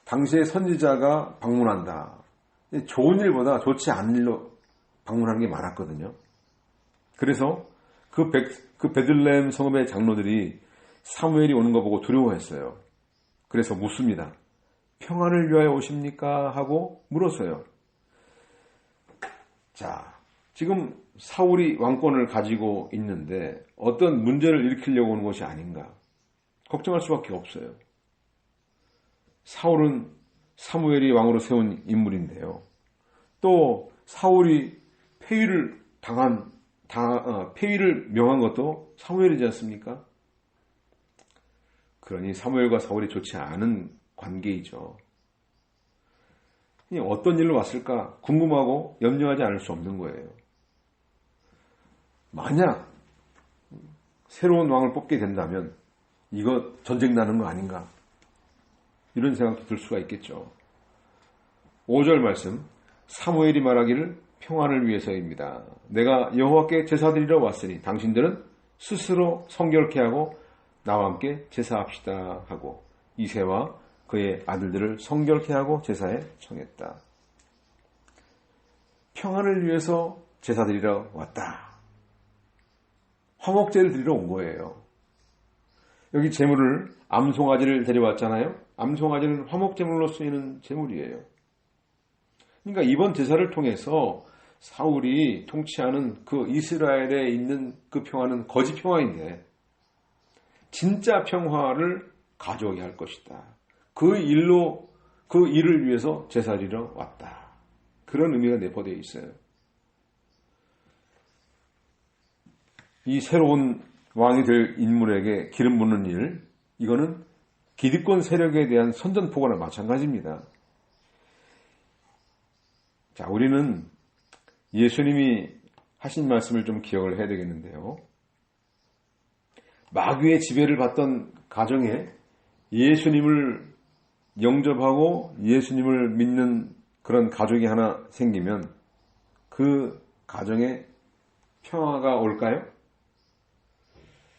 당시에 선지자가 방문한다. 좋은 일보다 좋지 않은 일로 방문하는 게 많았거든요. 그래서 그 베들레헴 성읍의 장로들이 사무엘이 오는 거 보고 두려워했어요. 그래서 묻습니다. 평안을 위하여 오십니까? 하고 물었어요. 자, 지금 사울이 왕권을 가지고 있는데 어떤 문제를 일으키려고 오는 것이 아닌가? 걱정할 수밖에 없어요. 사울은 사무엘이 왕으로 세운 인물인데요. 또 사울이 폐위를 명한 것도 사무엘이지 않습니까? 그러니 사무엘과 사울이 좋지 않은 관계이죠. 어떤 일로 왔을까 궁금하고 염려하지 않을 수 없는 거예요. 만약 새로운 왕을 뽑게 된다면 이거 전쟁 나는 거 아닌가? 이런 생각도 들 수가 있겠죠. 5절 말씀, 사무엘이 말하기를 평안을 위해서입니다. 내가 여호와께 제사드리러 왔으니 당신들은 스스로 성결케 하고 나와 함께 제사합시다 하고 이새와 그의 아들들을 성결케 하고 제사에 청했다. 평안을 위해서 제사드리러 왔다. 화목제를 드리러 온 거예요. 여기 제물을 암송아지를 데려왔잖아요. 암송아지는 화목제물로 쓰이는 제물이에요. 그러니까 이번 제사를 통해서 사울이 통치하는 그 이스라엘에 있는 그 평화는 거짓 평화인데 진짜 평화를 가져오게 할 것이다. 그 일을 위해서 제사드리러 왔다. 그런 의미가 내포되어 있어요. 이 새로운 왕이 될 인물에게 기름 붓는 일, 이거는 기득권 세력에 대한 선전포고나 마찬가지입니다. 자, 우리는 예수님이 하신 말씀을 좀 기억을 해야 되겠는데요. 마귀의 지배를 받던 가정에 예수님을 영접하고 예수님을 믿는 그런 가족이 하나 생기면 그 가정에 평화가 올까요?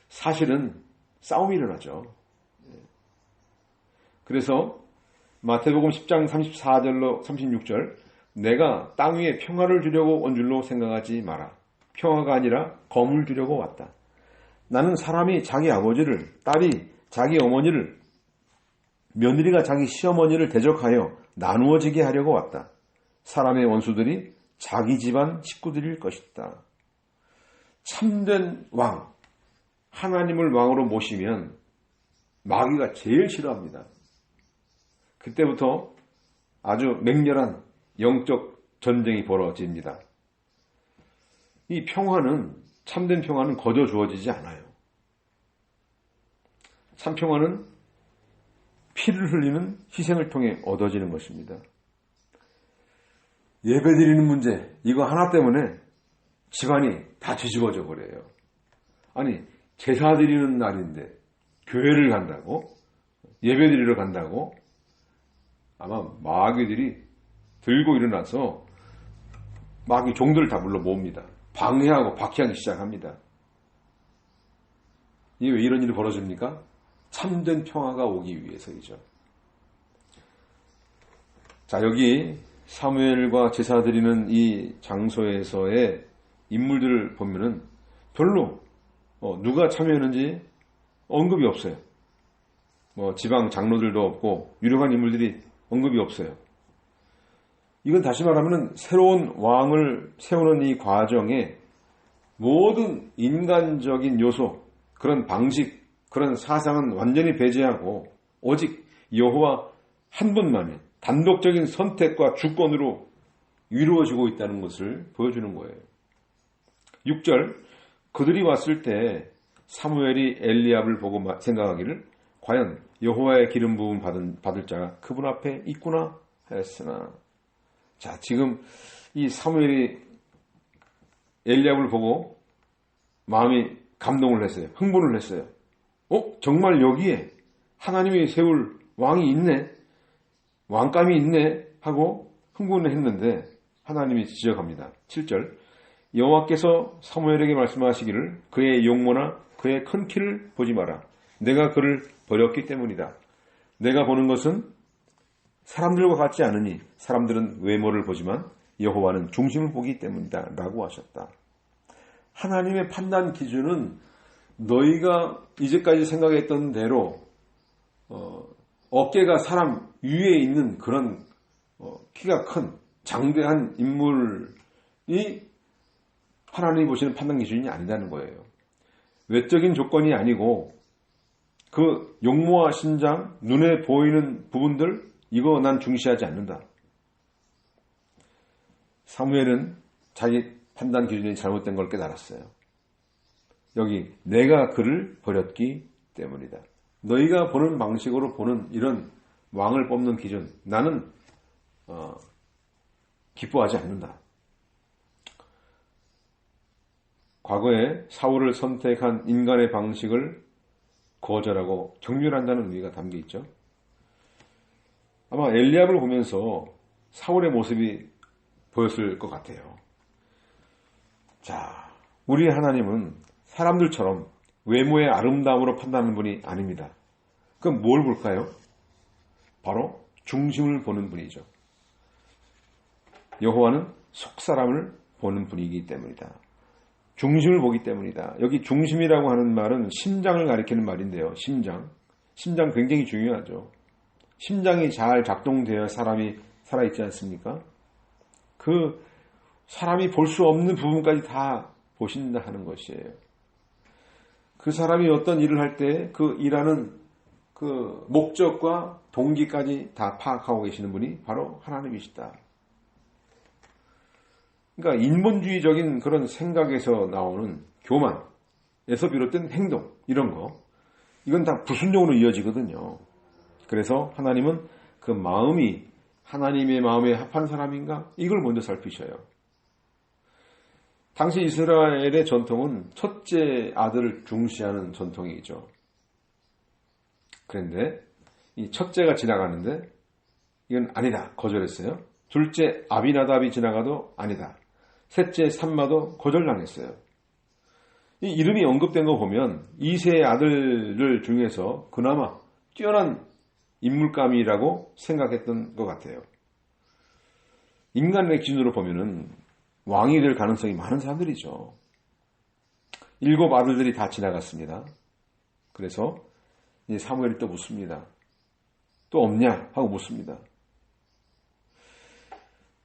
사실은 싸움이 일어나죠. 그래서 마태복음 10장 34절로 36절 내가 땅 위에 평화를 주려고 온 줄로 생각하지 마라. 평화가 아니라 검을 주려고 왔다. 나는 사람이 자기 아버지를, 딸이 자기 어머니를, 며느리가 자기 시어머니를 대적하여 나누어지게 하려고 왔다. 사람의 원수들이 자기 집안 식구들일 것이다. 참된 왕, 하나님을 왕으로 모시면 마귀가 제일 싫어합니다. 그때부터 아주 맹렬한 영적 전쟁이 벌어집니다. 이 평화는, 참된 평화는 거저 주어지지 않아요. 참 평화는 피를 흘리는 희생을 통해 얻어지는 것입니다. 예배드리는 문제, 이거 하나 때문에 집안이 다 뒤집어져 버려요. 아니, 제사 드리는 날인데 교회를 간다고? 예배드리러 간다고? 아마 마귀들이 들고 일어나서 마귀 종들을 다 불러 모읍니다. 방해하고 박해하기 시작합니다. 이게 왜 이런 일이 벌어집니까? 참된 평화가 오기 위해서이죠. 자, 여기 사무엘과 제사 드리는 이 장소에서의 인물들을 보면은 별로 누가 참여했는지 언급이 없어요. 지방 장로들도 없고 유력한 인물들이 언급이 없어요. 이건 다시 말하면 새로운 왕을 세우는 이 과정에 모든 인간적인 요소, 그런 방식, 그런 사상은 완전히 배제하고 오직 여호와 한 분만의 단독적인 선택과 주권으로 이루어지고 있다는 것을 보여주는 거예요. 6절, 그들이 왔을 때 사무엘이 엘리압을 보고 생각하기를 과연 여호와의 기름 부음 받을 자가 그분 앞에 있구나 하였으나. 자, 지금 이 사무엘이 엘리압을 보고 마음이 감동을 했어요. 흥분을 했어요. 정말 여기에 하나님이 세울 왕이 있네, 왕감이 있네 하고 흥분을 했는데 하나님이 지적합니다. 7절, 여호와께서 사무엘에게 말씀하시기를 그의 용모나 그의 큰 키를 보지 마라. 내가 그를 버렸기 때문이다. 내가 보는 것은 사람들과 같지 않으니 사람들은 외모를 보지만 여호와는 중심을 보기 때문이다 라고 하셨다. 하나님의 판단 기준은 너희가 이제까지 생각했던 대로 어깨가 사람 위에 있는 그런 키가 큰 장대한 인물이 하나님이 보시는 판단 기준이 아니라는 거예요. 외적인 조건이 아니고 그 용모와 신장, 눈에 보이는 부분들, 이거 난 중시하지 않는다. 사무엘은 자기 판단 기준이 잘못된 걸 깨달았어요. 여기 내가 그를 버렸기 때문이다. 너희가 보는 방식으로 보는 이런 왕을 뽑는 기준, 나는 기뻐하지 않는다. 과거에 사울을 선택한 인간의 방식을 거절하고 경멸한다는 의미가 담겨 있죠. 아마 엘리압을 보면서 사울의 모습이 보였을 것 같아요. 자, 우리 하나님은 사람들처럼 외모의 아름다움으로 판단하는 분이 아닙니다. 그럼 뭘 볼까요? 바로 중심을 보는 분이죠. 여호와는 속사람을 보는 분이기 때문이다. 중심을 보기 때문이다. 여기 중심이라고 하는 말은 심장을 가리키는 말인데요. 심장 굉장히 중요하죠. 심장이 잘 작동되어 사람이 살아있지 않습니까? 그 사람이 볼 수 없는 부분까지 다 보신다 하는 것이에요. 그 사람이 어떤 일을 할 때 그 일하는 그 목적과 동기까지 다 파악하고 계시는 분이 바로 하나님이시다. 그러니까 인본주의적인 그런 생각에서 나오는 교만에서 비롯된 행동, 이런 거, 이건 다 불순종으로 이어지거든요. 그래서 하나님은 그 마음이 하나님의 마음에 합한 사람인가? 이걸 먼저 살피셔요. 당시 이스라엘의 전통은 첫째 아들을 중시하는 전통이죠. 그런데 이 첫째가 지나가는데 이건 아니다, 거절했어요. 둘째 아비나답이 지나가도 아니다. 셋째 산마도 거절당했어요. 이 이름이 언급된 거 보면 이세의 아들들 중에서 그나마 뛰어난 인물감이라고 생각했던 것 같아요. 인간의 기준으로 보면은 왕이 될 가능성이 많은 사람들이죠. 7 아들들이 다 지나갔습니다. 그래서 사무엘이 또 묻습니다. 또 없냐? 하고 묻습니다.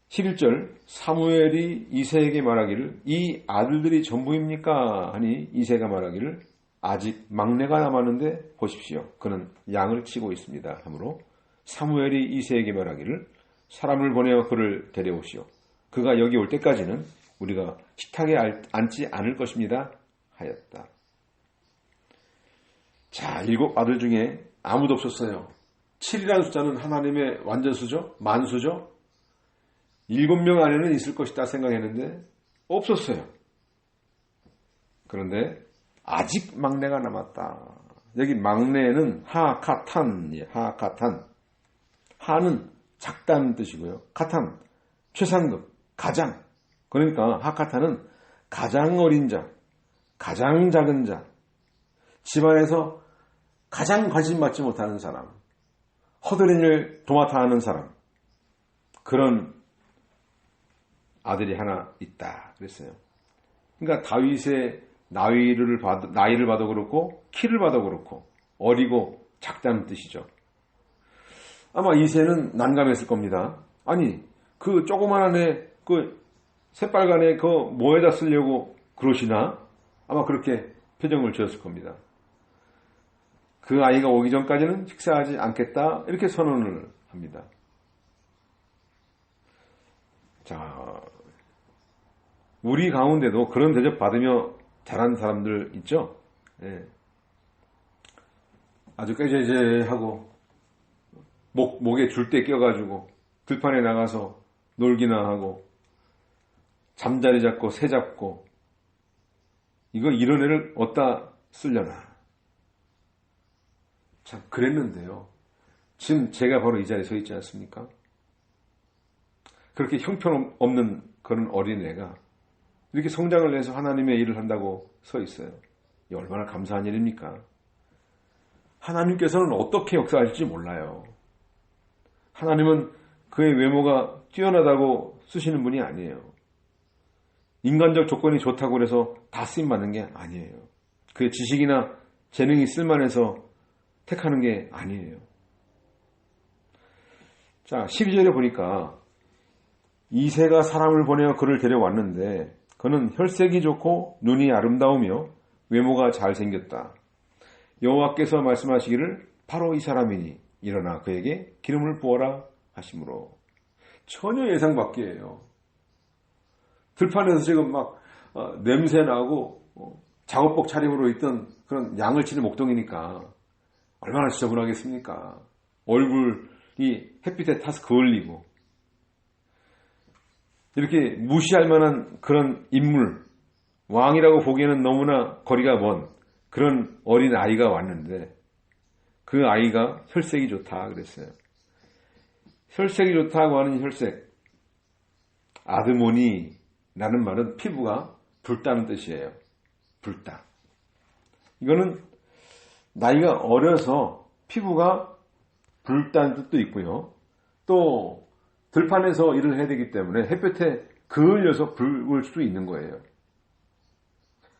11절 사무엘이 이새에게 말하기를 이 아들들이 전부입니까? 하니 이새가 말하기를 아직 막내가 남았는데 보십시오. 그는 양을 치고 있습니다. 하므로 사무엘이 이새에게 말하기를 사람을 보내어 그를 데려오시오. 그가 여기 올 때까지는 우리가 식탁에 앉지 않을 것입니다. 하였다. 자, 7 아들 중에 아무도 없었어요. 7이라는 숫자는 하나님의 완전수죠? 만수죠? 7명 안에는 있을 것이다 생각했는데 없었어요. 그런데 아직 막내가 남았다. 여기 막내는 하카탄이에요. 하카탄. 하는 작다는 뜻이고요. 카탄, 최상급, 가장. 그러니까 하카탄은 가장 어린 자, 가장 작은 자, 집안에서 가장 관심 받지 못하는 사람, 허드렛일 도맡아 하는 사람, 그런 아들이 하나 있다 그랬어요. 그러니까 다윗의 나이를 봐도 그렇고 키를 봐도 그렇고 어리고 작다는 뜻이죠. 아마 이새는 난감했을 겁니다. 아니 그 조그만한 애, 그 새빨간 애 그 뭐에다 쓰려고 그러시나? 아마 그렇게 표정을 지었을 겁니다. 그 아이가 오기 전까지는 식사하지 않겠다 이렇게 선언을 합니다. 자, 우리 가운데도 그런 대접 받으며 자란 사람들 있죠? 예. 아주 꾀죄죄하고 목에 줄대 껴가지고 들판에 나가서 놀기나 하고 잠자리 잡고 새 잡고 이런 애를 어디다 쓰려나. 참 그랬는데요. 지금 제가 바로 이 자리에 서 있지 않습니까? 그렇게 형편없는 그런 어린애가 이렇게 성장을 해서 하나님의 일을 한다고 서 있어요. 이 얼마나 감사한 일입니까? 하나님께서는 어떻게 역사하실지 몰라요. 하나님은 그의 외모가 뛰어나다고 쓰시는 분이 아니에요. 인간적 조건이 좋다고 해서 다 쓰임받는 게 아니에요. 그의 지식이나 재능이 쓸만해서 택하는 게 아니에요. 자, 12절에 보니까 이새가 사람을 보내어 그를 데려왔는데 그는 혈색이 좋고 눈이 아름다우며 외모가 잘생겼다. 여호와께서 말씀하시기를 바로 이 사람이니 일어나 그에게 기름을 부어라 하시므로. 전혀 예상 밖이에요. 들판에서 지금 막 냄새나고 작업복 차림으로 있던 그런 양을 치는 목동이니까 얼마나 지저분하겠습니까? 얼굴이 햇빛에 타서 그을리고 이렇게 무시할 만한 그런 인물, 왕이라고 보기에는 너무나 거리가 먼 그런 어린 아이가 왔는데 그 아이가 혈색이 좋다 그랬어요. 혈색이 좋다고 하는 혈색, 아드모니라는 말은 피부가 붉다는 뜻이에요. 붉다. 이거는 나이가 어려서 피부가 붉다는 뜻도 있고요. 또 들판에서 일을 해야 되기 때문에 햇볕에 그을려서 붉을 수도 있는 거예요.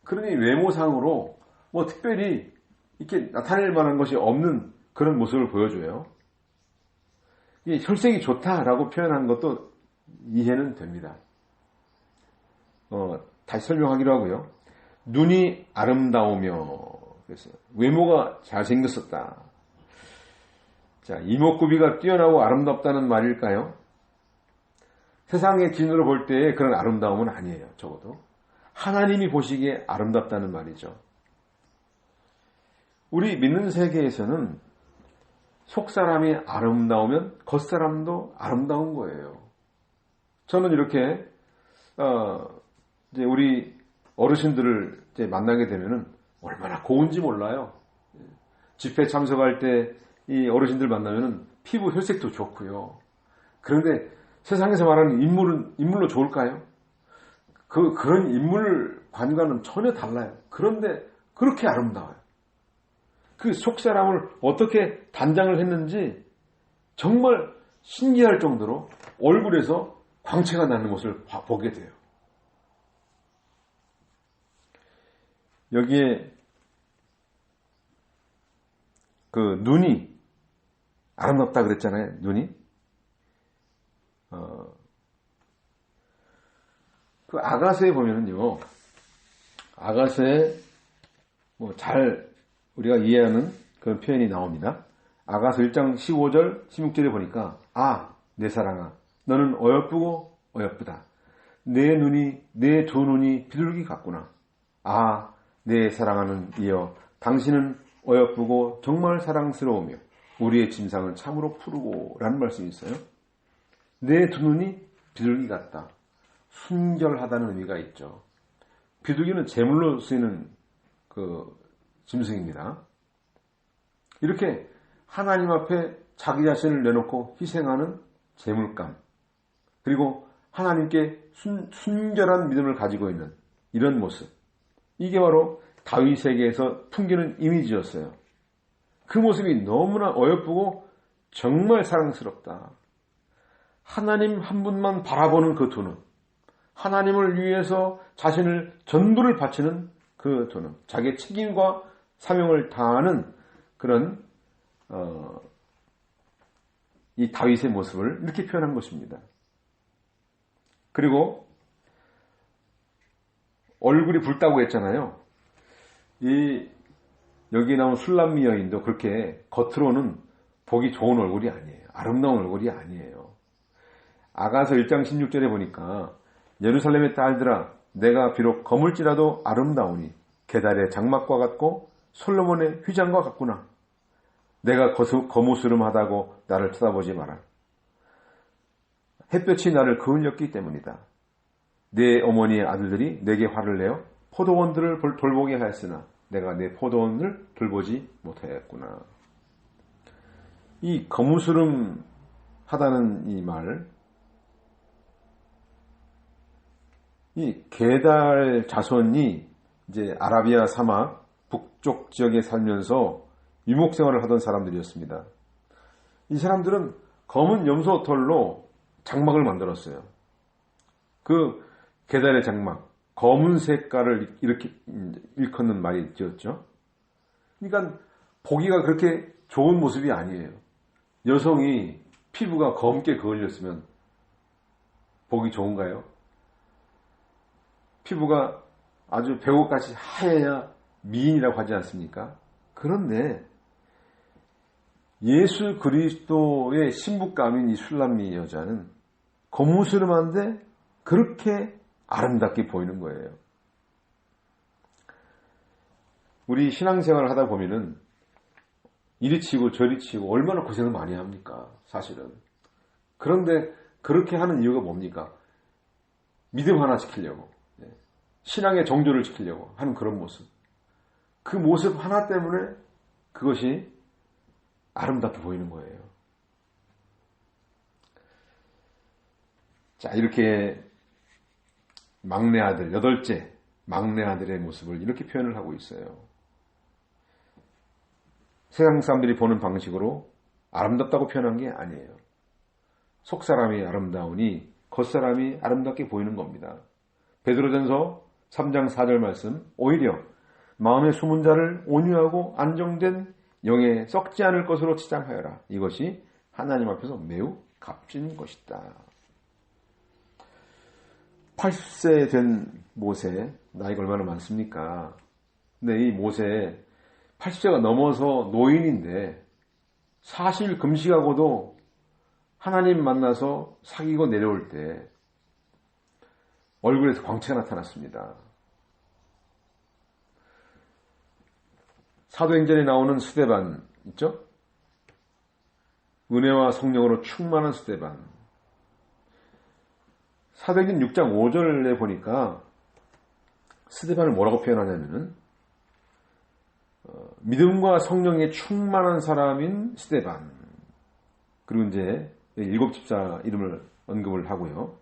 그러니 외모상으로 뭐 특별히 이렇게 나타낼 만한 것이 없는 그런 모습을 보여줘요. 이 혈색이 좋다라고 표현한 것도 이해는 됩니다. 다시 설명하기로 하고요. 눈이 아름다우며 그랬어요. 외모가 잘생겼었다. 자, 이목구비가 뛰어나고 아름답다는 말일까요? 세상의 기준으로 볼 때의 그런 아름다움은 아니에요. 적어도 하나님이 보시기에 아름답다는 말이죠. 우리 믿는 세계에서는 속사람이 아름다우면 겉사람도 아름다운 거예요. 저는 이렇게 이제 우리 어르신들을 이제 만나게 되면은 얼마나 고운지 몰라요. 집회 참석할 때 이 어르신들 만나면은 피부 혈색도 좋고요. 그런데 세상에서 말하는 인물로 좋을까요? 그런 인물관과는 전혀 달라요. 그런데 그렇게 아름다워요. 그 속사람을 어떻게 단장을 했는지 정말 신기할 정도로 얼굴에서 광채가 나는 모습을 보게 돼요. 여기에 그 눈이 아름답다 그랬잖아요. 눈이. 그 아가서에 보면은요. 아가서에 잘 우리가 이해하는 그런 표현이 나옵니다. 아가서 1장 15절, 16절에 보니까 내 사랑아 너는 어여쁘고 어여쁘다. 내 두 눈이 비둘기 같구나. 내 사랑하는 이여 당신은 어여쁘고 정말 사랑스러우며 우리의 침상은 참으로 푸르고 라는 말씀이 있어요. 내 두 눈이 비둘기 같다. 순결하다는 의미가 있죠. 비둘기는 제물로 쓰이는 그 짐승입니다. 이렇게 하나님 앞에 자기 자신을 내놓고 희생하는 제물감, 그리고 하나님께 순결한 믿음을 가지고 있는 이런 모습, 이게 바로 다윗에게서 풍기는 이미지였어요. 그 모습이 너무나 어여쁘고 정말 사랑스럽다. 하나님 한 분만 바라보는 그 두 눈, 하나님을 위해서 자신을 전부를 바치는 그 두 눈, 자기의 책임과 사명을 다하는 그런 이 다윗의 모습을 이렇게 표현한 것입니다. 그리고 얼굴이 붉다고 했잖아요. 여기 나온 술람미 여인도 그렇게 겉으로는 보기 좋은 얼굴이 아니에요. 아름다운 얼굴이 아니에요. 아가서 1장 16절에 보니까 예루살렘의 딸들아 내가 비록 거물지라도 아름다우니 게달의 장막과 같고 솔로몬의 휘장과 같구나. 내가 거무스름하다고 나를 쳐다보지 마라. 햇볕이 나를 그을렸기 때문이다. 내 어머니의 아들들이 내게 화를 내어 포도원들을 돌보게 하였으나 내가 내 포도원을 돌보지 못하였구나. 이 거무스름하다는 이 말, 이 게달 자손이 이제 아라비아 사막 북쪽 지역에 살면서 유목 생활을 하던 사람들이었습니다. 이 사람들은 검은 염소 털로 장막을 만들었어요. 그 게달의 장막, 검은 색깔을 이렇게 일컫는 말이 지었죠. 그러니까 보기가 그렇게 좋은 모습이 아니에요. 여성이 피부가 검게 그을렸으면 보기 좋은가요? 피부가 아주 배옷같이 하얘야 미인이라고 하지 않습니까? 그런데 예수 그리스도의 신부감인 이 술람미 여자는 거무스름한데 그렇게 아름답게 보이는 거예요. 우리 신앙생활을 하다 보면은 이리 치고 저리 치고 얼마나 고생을 많이 합니까? 사실은. 그런데 그렇게 하는 이유가 뭡니까? 믿음 하나 지키려고, 신앙의 정조를 지키려고 하는 그런 모습. 그 모습 하나 때문에 그것이 아름답게 보이는 거예요. 자, 이렇게 막내 아들, 8째 막내 아들의 모습을 이렇게 표현을 하고 있어요. 세상 사람들이 보는 방식으로 아름답다고 표현한 게 아니에요. 속사람이 아름다우니 겉사람이 아름답게 보이는 겁니다. 베드로전서 3장 4절 말씀, 오히려 마음의 숨은 자를 온유하고 안정된 영에 썩지 않을 것으로 치장하여라. 이것이 하나님 앞에서 매우 값진 것이다. 80세 된 모세, 나이가 얼마나 많습니까? 근데 이 모세 80세가 넘어서 노인인데 40일 금식하고도 하나님 만나서 사귀고 내려올 때 얼굴에서 광채가 나타났습니다. 사도행전에 나오는 스데반 있죠? 은혜와 성령으로 충만한 스데반. 사도행전 6장 5절에 보니까 스데반을 뭐라고 표현하냐면은 믿음과 성령에 충만한 사람인 스데반. 그리고 이제 7 집사 이름을 언급을 하고요.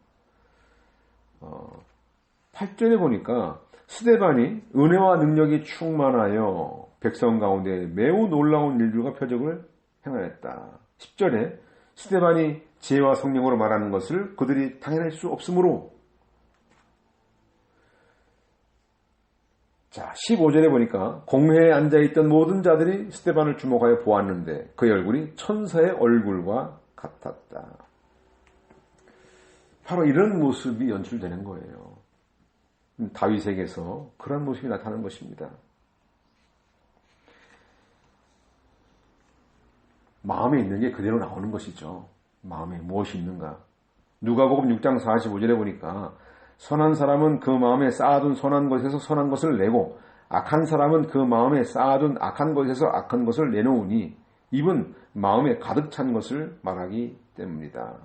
8절에 보니까 스데반이 은혜와 능력이 충만하여 백성 가운데 매우 놀라운 일들과 표적을 행하였다. 10절에 스데반이 지혜와 성령으로 말하는 것을 그들이 당연할 수 없으므로, 자, 15절에 보니까 공회에 앉아있던 모든 자들이 스데반을 주목하여 보았는데 그의 얼굴이 천사의 얼굴과 같았다. 바로 이런 모습이 연출되는 거예요. 다윗에게서 그런 모습이 나타나는 것입니다. 마음에 있는 게 그대로 나오는 것이죠. 마음에 무엇이 있는가. 누가복음 6장 45절에 보니까 선한 사람은 그 마음에 쌓아둔 선한 것에서 선한 것을 내고 악한 사람은 그 마음에 쌓아둔 악한 것에서 악한 것을 내놓으니 입은 마음에 가득 찬 것을 말하기 때문이다.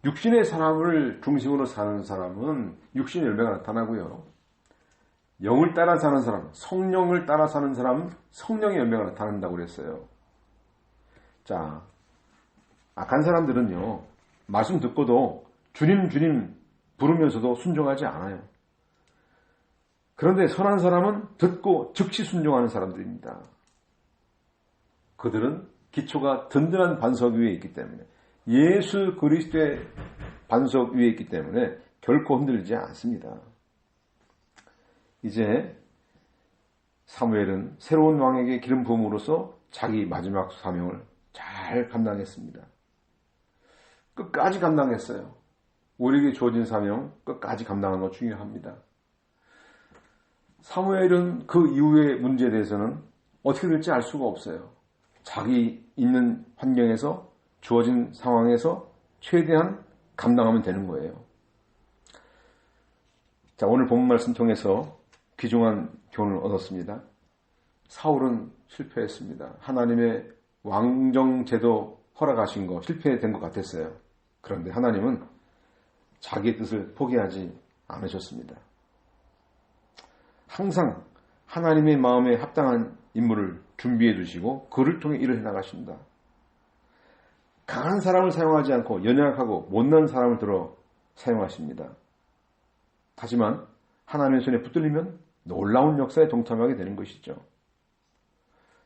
육신의 사람을 중심으로 사는 사람은 육신의 열매가 나타나고요. 영을 따라 사는 사람, 성령을 따라 사는 사람은 성령의 열매가 나타난다고 그랬어요. 자, 악한 사람들은요, 말씀 듣고도 주님 주님 부르면서도 순종하지 않아요. 그런데 선한 사람은 듣고 즉시 순종하는 사람들입니다. 그들은 기초가 든든한 반석 위에 있기 때문에, 예수 그리스도의 반석 위에 있기 때문에 결코 흔들리지 않습니다. 이제 사무엘은 새로운 왕에게 기름 부음으로써 자기 마지막 사명을 잘 감당했습니다. 끝까지 감당했어요. 우리에게 주어진 사명 끝까지 감당하는 것 중요합니다. 사무엘은 그 이후의 문제에 대해서는 어떻게 될지 알 수가 없어요. 자기 있는 환경에서 주어진 상황에서 최대한 감당하면 되는 거예요. 자, 오늘 본문 말씀 통해서 귀중한 교훈을 얻었습니다. 사울은 실패했습니다. 하나님의 왕정제도 허락하신 거 실패된 것 같았어요. 그런데 하나님은 자기의 뜻을 포기하지 않으셨습니다. 항상 하나님의 마음에 합당한 인물을 준비해 두시고 그를 통해 일을 해나가신다. 강한 사람을 사용하지 않고 연약하고 못난 사람을 들어 사용하십니다. 하지만 하나님의 손에 붙들리면 놀라운 역사에 동참하게 되는 것이죠.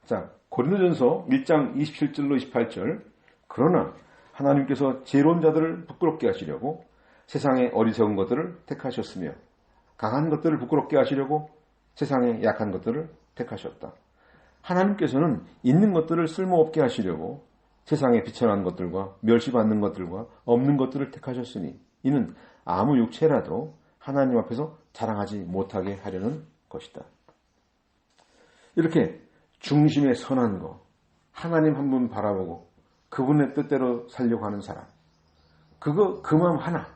자, 고린도전서 1장 27절로 28절. 그러나 하나님께서 지혜로운 자들을 부끄럽게 하시려고 세상의 어리석은 것들을 택하셨으며 강한 것들을 부끄럽게 하시려고 세상의 약한 것들을 택하셨다. 하나님께서는 있는 것들을 쓸모없게 하시려고 세상에 비천한 것들과 멸시받는 것들과 없는 것들을 택하셨으니 이는 아무 육체라도 하나님 앞에서 자랑하지 못하게 하려는 것이다. 이렇게 중심에 선한 거, 하나님 한 분 바라보고 그분의 뜻대로 살려고 하는 사람, 그 마음 하나,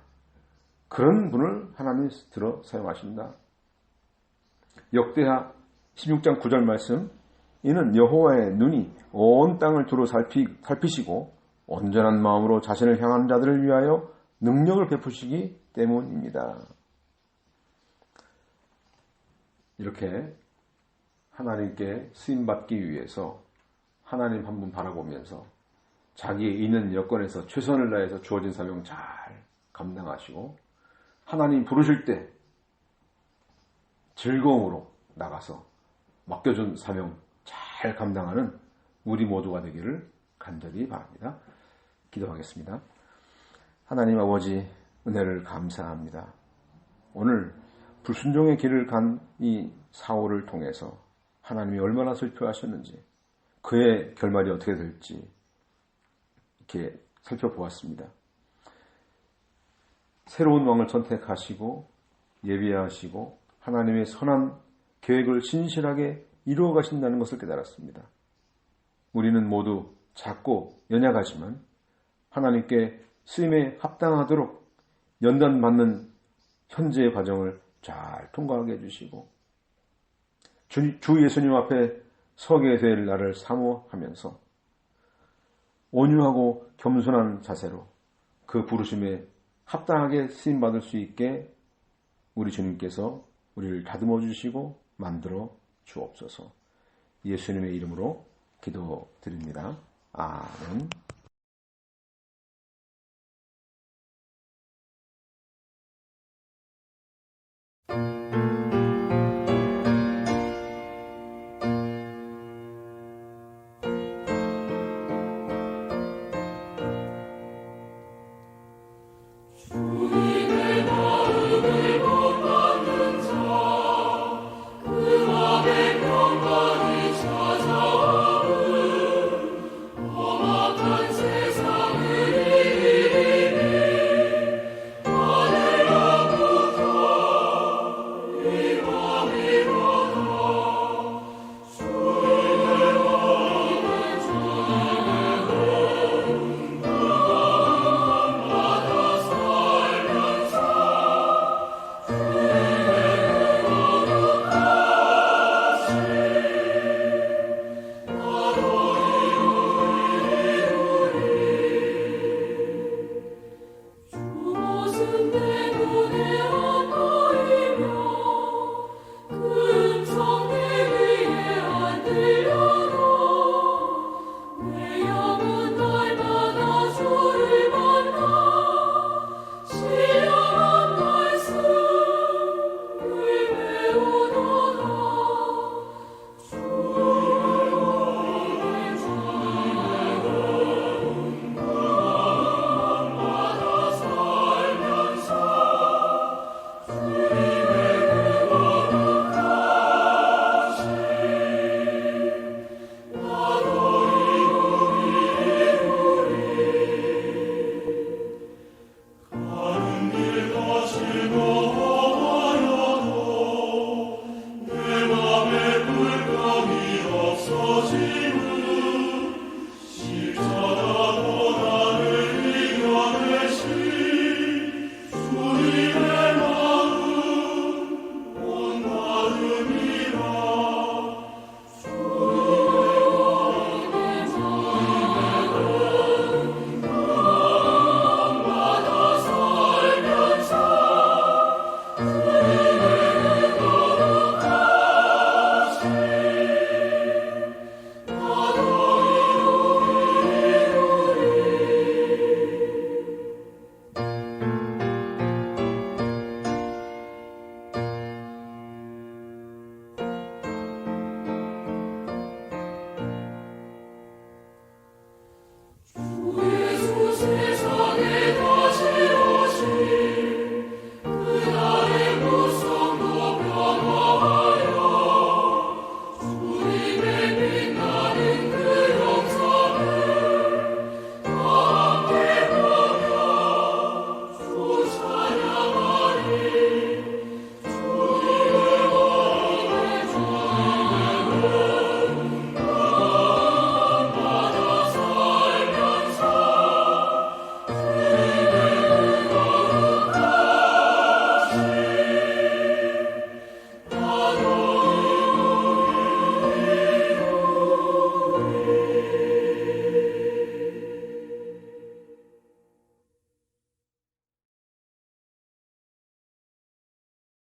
그런 분을 하나님이 들어 사용하신다. 역대하 16장 9절 말씀, 이는 여호와의 눈이 온 땅을 두루 살피시고 온전한 마음으로 자신을 향한 자들을 위하여 능력을 베푸시기 때문입니다. 이렇게 하나님께 쓰임받기 위해서 하나님 한 분 바라보면서 자기의 있는 여건에서 최선을 다해서 주어진 사명 잘 감당하시고 하나님 부르실 때 즐거움으로 나가서 맡겨준 사명 잘 감당하는 우리 모두가 되기를 간절히 바랍니다. 기도하겠습니다. 하나님 아버지, 은혜를 감사합니다. 오늘 불순종의 길을 간 이 사울을 통해서 하나님이 얼마나 슬퍼하셨는지, 그의 결말이 어떻게 될지 이렇게 살펴보았습니다. 새로운 왕을 선택하시고 예비하시고 하나님의 선한 계획을 신실하게 이루어 가신다는 것을 깨달았습니다. 우리는 모두 작고 연약하지만 하나님께 쓰임에 합당하도록 연단받는 현재의 과정을 잘 통과하게 해주시고 주 예수님 앞에 서게 될 날을 사모하면서 온유하고 겸손한 자세로 그 부르심에 합당하게 쓰임받을 수 있게 우리 주님께서 우리를 다듬어 주시고 만들어 주옵소서. 예수님의 이름으로 기도드립니다. 아멘.